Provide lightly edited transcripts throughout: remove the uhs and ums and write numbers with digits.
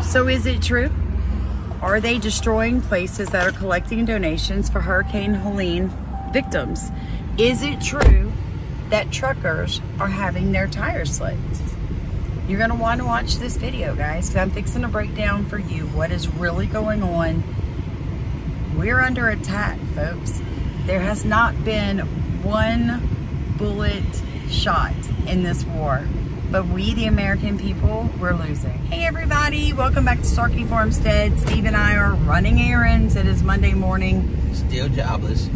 So is it true? Are they destroying places that are collecting donations for Hurricane Helene victims? Is it true that truckers are having their tires slipped? You're gonna want to watch this video, guys, because I'm fixing to break down for you what is really going on. We're under attack, folks. There has not been one bullet shot in this war, but we, the American people, we're losing. Hey everybody, welcome back to Starkey Farmstead. Steve and I are running errands. It is Monday morning. Still jobless.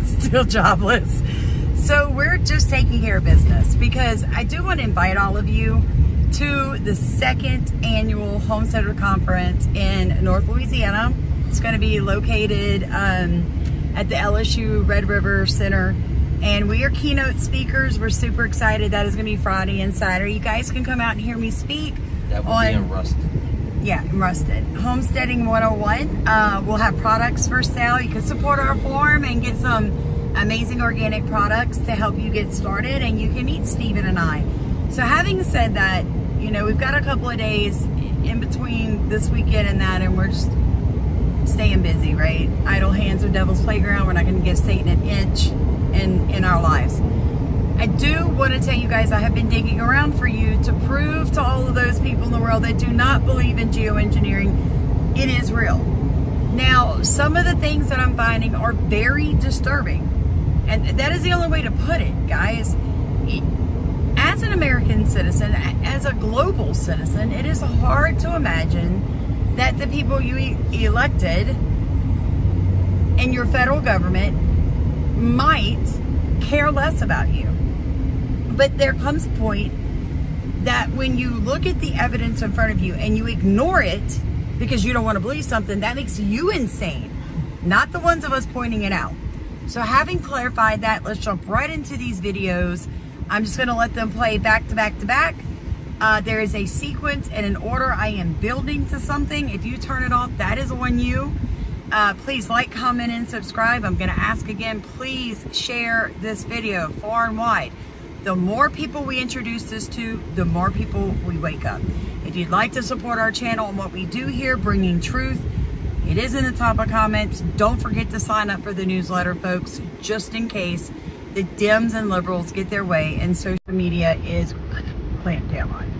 Still jobless. So we're just taking care of business because I do want to invite all of you to the 2nd annual Homesteader Conference in North Louisiana. It's going to be located at the LSU Red River Center. And we are keynote speakers. We're super excited. That is going to be Friday and Saturday. You guys can come out and hear me speak. That will be in Ruston. Yeah, in Ruston. Homesteading 101. We'll have products for sale. You can support our farm and get some amazing organic products to help you get started. And you can meet Steven and I. So having said that, you know, we've got a couple of days in between this weekend and that, and we're just staying busy, right? Idle hands are devil's playground. We're not going to give Satan an inch in our lives. I do want to tell you guys, I have been digging around for you to prove to all of those people in the world that do not believe in geoengineering, it is real. Now, some of the things that I'm finding are very disturbing, and that is the only way to put it, guys. As an American citizen, as a global citizen, it is hard to imagine that the people you elected in your federal government might care less about you. But there comes a point that when you look at the evidence in front of you and you ignore it because you don't want to believe something, that makes you insane, not the ones of us pointing it out. So having clarified that, let's jump right into these videos. I'm just going to let them play back to back to back. There is a sequence and an order I am building to something. If you turn it off, that is on you. Please like, comment, and subscribe. I'm going to ask again, please share this video far and wide. The more people we introduce this to, the more people we wake up. If you'd like to support our channel and what we do here, bringing truth, it is in the top of comments. Don't forget to sign up for the newsletter, folks, just in case the Dems and liberals get their way and social media is clamped down on.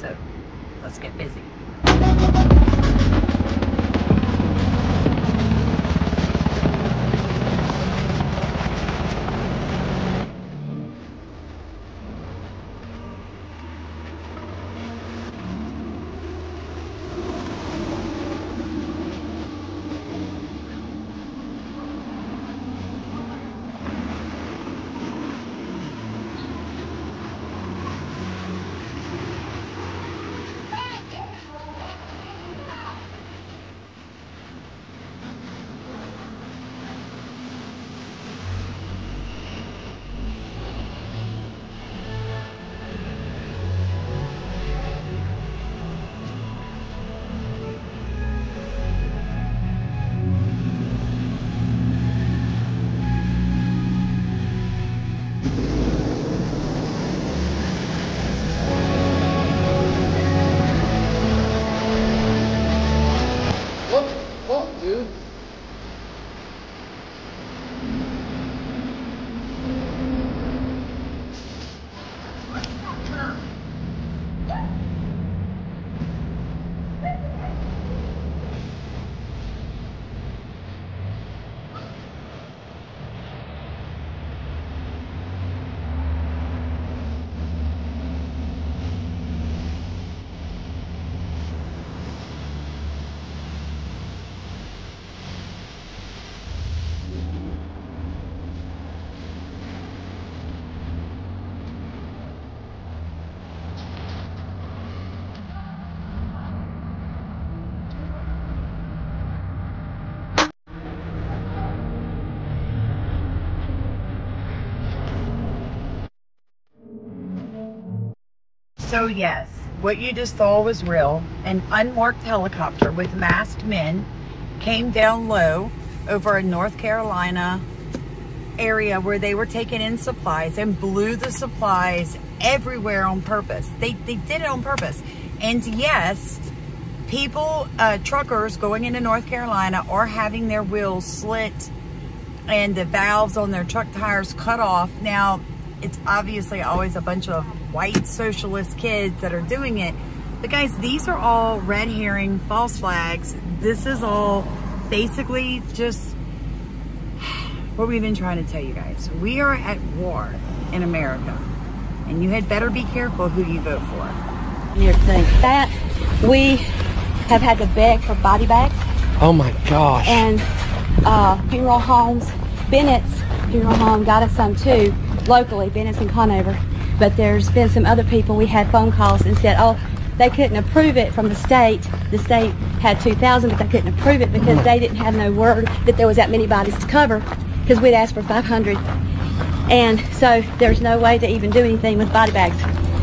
So let's get busy. So yes, what you just saw was real. An unmarked helicopter with masked men came down low over a North Carolina area where they were taking in supplies and blew the supplies everywhere on purpose. They did it on purpose. And yes, people, truckers going into North Carolina are having their wheels slit and the valves on their truck tires cut off. Now, it's obviously always a bunch of white socialist kids that are doing it. But guys, these are all red herring, false flags. This is all basically just what we've been trying to tell you guys. We are at war in America, and you had better be careful who you vote for. That we have had to beg for body bags. Oh my gosh. And funeral homes, Bennett's funeral home got us some too, locally, Bennett's in Conover. But there's been some other people, we had phone calls and said, oh, they couldn't approve it from the state. The state had 2,000, but they couldn't approve it because they didn't have no word that there was that many bodies to cover, because we'd asked for 500. And so there's no way to even do anything with body bags,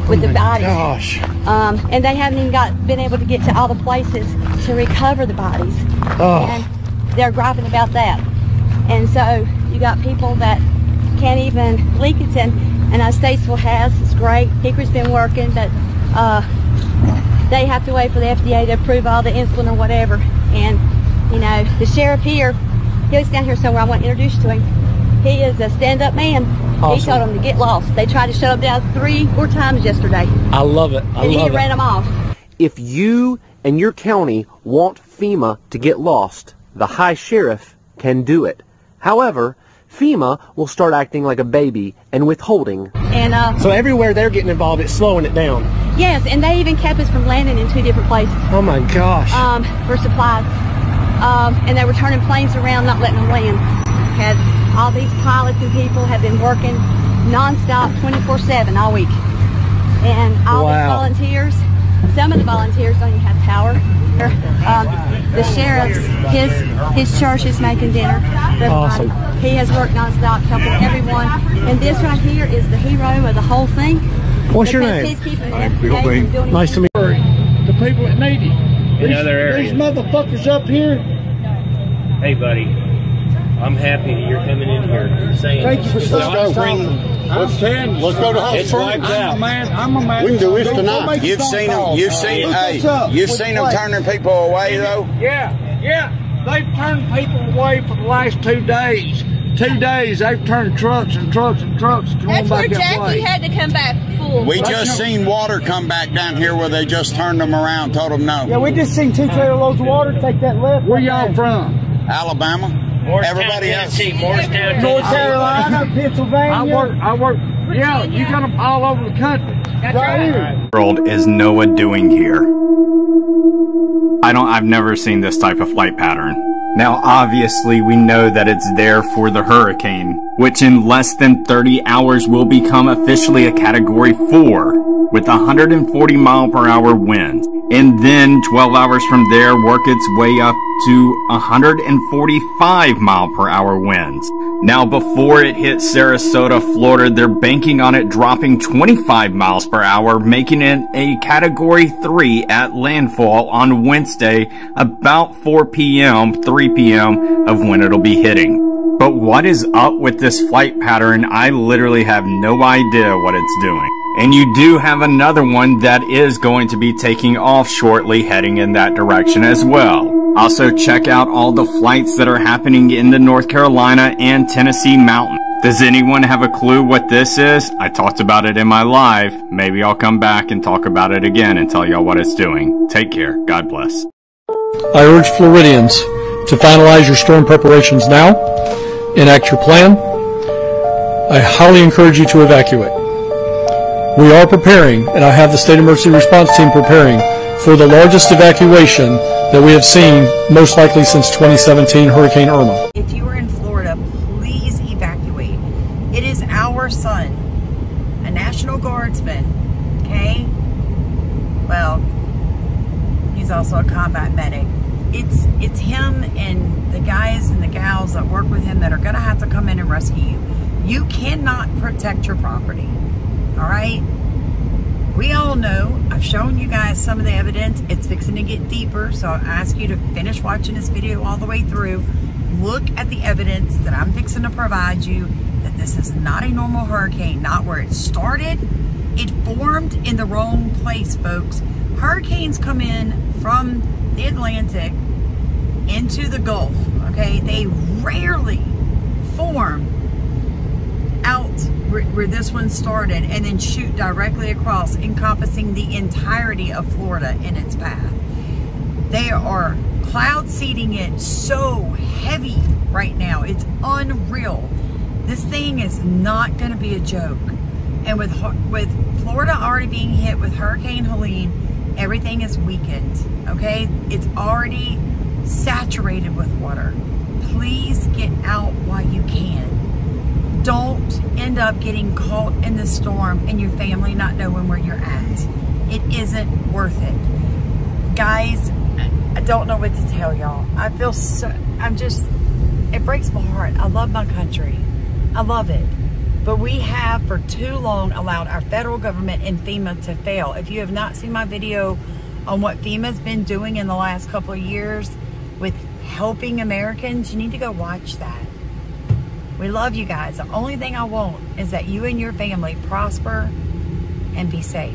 with the bodies. Gosh. And they haven't even been able to get to all the places to recover the bodies. Oh. And they're griping about that. And so you got people that can't even, Lincolnton, and Statesville has, it's great. Hickory's been working, but they have to wait for the FDA to approve all the insulin or whatever. And, you know, the sheriff here, he was down here somewhere, I want to introduce you to him. He is a stand-up man. Awesome. He told them to get lost. They tried to shut them down 3 or 4 times yesterday. I love it. And he ran them off. If you and your county want FEMA to get lost, the High Sheriff can do it. However, FEMA will start acting like a baby and withholding. And so everywhere they're getting involved, it's slowing it down. yes, and they even kept us from landing in 2 different places. Oh my gosh. For supplies. And they were turning planes around, not letting them land. Had all these pilots and people have been working non-stop 24/7 all week. And all these volunteers, some of the volunteers don't even have power. The sheriff's, his church is making dinner for everybody. Awesome. He has worked non-stop helping everyone. And this right here is the hero of the whole thing. What's your name? He's keeping it Nice to meet you. The people that need it. In other areas. These motherfuckers up here. Hey, buddy, I'm happy that you're coming in here saying. Thank you for Let's go to hospital. It's wiped out. I'm a man. We can do this tonight. You've seen them. You've seen them turning people away, though. Yeah. They've turned people away for the last 2 days. 2 days they've turned trucks and trucks and trucks. That's where Jackie had to come back full. We just seen water come back down here where they just turned them around, told them no. Yeah, we just seen 2 trailer loads of water take that left. Where y'all from? Alabama. Everybody else. Morristown, North Carolina, Pennsylvania. I work. Yeah, you got them all over the country. That's right. World is NOAA doing here? I've never seen this type of flight pattern. Now obviously we know that it's there for the hurricane, which in less than 30 hours will become officially a Category 4 with 140 mile per hour winds, and then 12 hours from there work its way up to 145 mile per hour winds. Now before it hits Sarasota, Florida, they're banking on it dropping 25 miles per hour, making it a Category 3 at landfall on Wednesday about 4 p.m., 3 p.m. of when it'll be hitting. But what is up with this flight pattern? I literally have no idea what it's doing. And you do have another one that is going to be taking off shortly, heading in that direction as well. Also check out all the flights that are happening in the North Carolina and Tennessee mountains. Does anyone have a clue what this is? I talked about it in my live. Maybe I'll come back and talk about it again and tell y'all what it's doing. Take care. God bless. I urge Floridians to finalize your storm preparations now, enact your plan. I highly encourage you to evacuate. We are preparing, and I have the State Emergency Response Team preparing for the largest evacuation that we have seen, most likely since 2017 Hurricane Irma. If you are in Florida, please evacuate. It is our son, a National Guardsman, okay? Well, he's also a combat medic. It's him and the guys and the gals that work with him that are gonna have to come in and rescue you. You cannot protect your property, all right? We all know, I've shown you guys some of the evidence. It's fixing to get deeper, so I ask you to finish watching this video all the way through. Look at the evidence that I'm fixing to provide you, that this is not a normal hurricane, not where it started. It formed in the wrong place, folks. Hurricanes come in from the Atlantic into the Gulf, okay? They rarely form out where this one started and then shoot directly across, encompassing the entirety of Florida in its path. They are cloud seeding it so heavy right now. It's unreal. This thing is not going to be a joke. And with Florida already being hit with Hurricane Helene, everything is weakened, okay? It's already saturated with water. Please get out while you can. Don't end up getting caught in the storm and your family not knowing where you're at. It isn't worth it. Guys, I don't know what to tell y'all. I feel so, it breaks my heart. I love my country. I love it. But we have for too long allowed our federal government and FEMA to fail. If you have not seen my video on what FEMA's been doing in the last couple of years with helping Americans, you need to go watch that. We love you guys. The only thing I want is that you and your family prosper and be safe.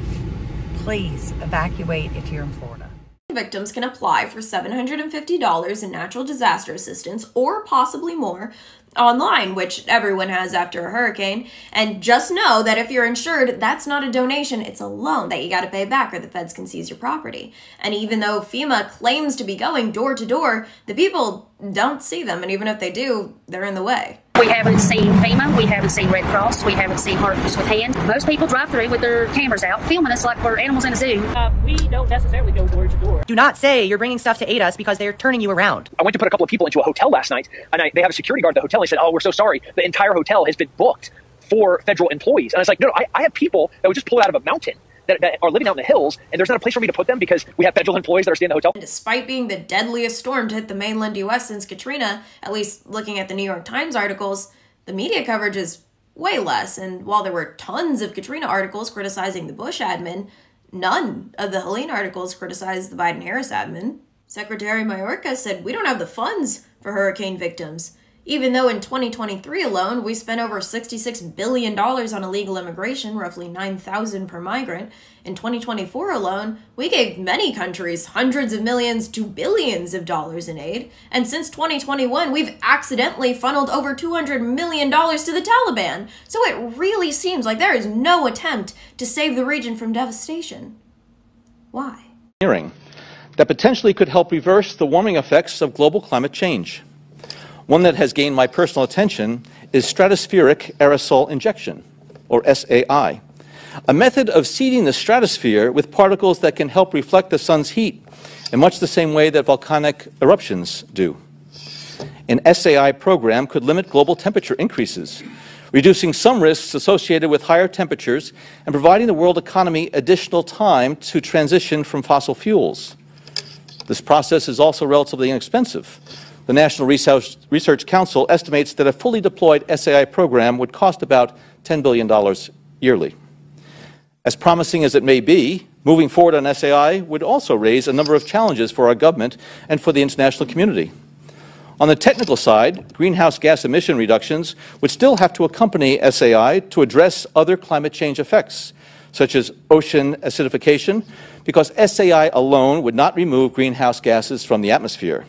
Please evacuate if you're in Florida. Victims can apply for $750 in natural disaster assistance, or possibly more, online, which everyone has after a hurricane. And just know that if you're insured, that's not a donation, it's a loan that you got to pay back or the feds can seize your property. And even though FEMA claims to be going door to door, the people don't see them, and even if they do, they're in the way. We haven't seen FEMA, we haven't seen Red Cross, we haven't seen Hearts with Hands. Most people drive through with their cameras out, filming us like we're animals in a zoo. We don't necessarily go door to door. Do not say you're bringing stuff to aid us because they're turning you around. I went to put a couple of people into a hotel last night, and they have a security guard at the hotel. And he said, "Oh, we're so sorry. The entire hotel has been booked for federal employees." And I was like, no, I have people that would just pull it out of a mountain that are living out in the hills, and there's not a place for me to put them because we have federal employees that are staying in the hotel. Despite being the deadliest storm to hit the mainland U.S. since Katrina, at least looking at the New York Times articles, the media coverage is way less. And while there were tons of Katrina articles criticizing the Bush admin, none of the Helene articles criticized the Biden-Harris admin. Secretary Mayorkas said, "We don't have the funds for hurricane victims." Even though in 2023 alone, we spent over $66 billion on illegal immigration, roughly $9,000 per migrant. In 2024 alone, we gave many countries hundreds of millions to billions of dollars in aid. And since 2021, we've accidentally funneled over $200 million to the Taliban. So it really seems like there is no attempt to save the region from devastation. Why? That potentially could help reverse the warming effects of global climate change. One that has gained my personal attention is stratospheric aerosol injection, or SAI, a method of seeding the stratosphere with particles that can help reflect the sun's heat in much the same way that volcanic eruptions do. An SAI program could limit global temperature increases, reducing some risks associated with higher temperatures and providing the world economy additional time to transition from fossil fuels. This process is also relatively inexpensive. The National Research Council estimates that a fully deployed SAI program would cost about $10 billion yearly. As promising as it may be, moving forward on SAI would also raise a number of challenges for our government and for the international community. On the technical side, greenhouse gas emission reductions would still have to accompany SAI to address other climate change effects, such as ocean acidification, because SAI alone would not remove greenhouse gases from the atmosphere.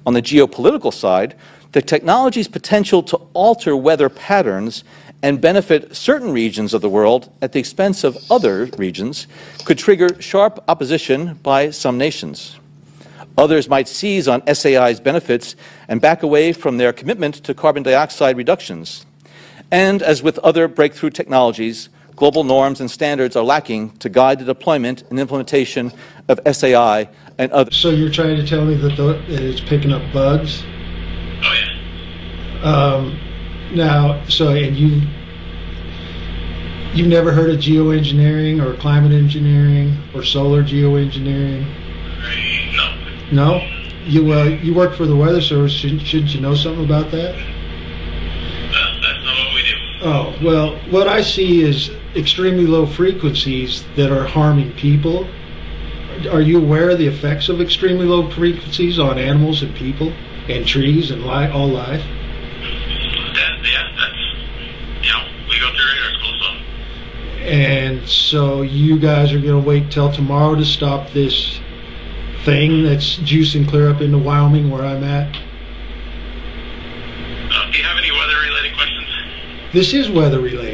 On the geopolitical side, the technology's potential to alter weather patterns and benefit certain regions of the world at the expense of other regions could trigger sharp opposition by some nations. Others might seize on SAI's benefits and back away from their commitment to carbon dioxide reductions. And as with other breakthrough technologies, global norms and standards are lacking to guide the deployment and implementation of SAI and others. So you're trying to tell me that it's picking up bugs? Oh yeah. Now, and you've never heard of geoengineering or climate engineering or solar geoengineering? No. No? You work for the Weather Service. Shouldn't you know something about that? That's not what we do. Oh, well, what I see is extremely low frequencies that are harming people. Are you aware of the effects of extremely low frequencies on animals and people and trees and all life? We go through radar school, so. And so you guys are going to wait till tomorrow to stop this thing that's juicing clear up into Wyoming where I'm at? Do you have any weather-related questions? This is weather related.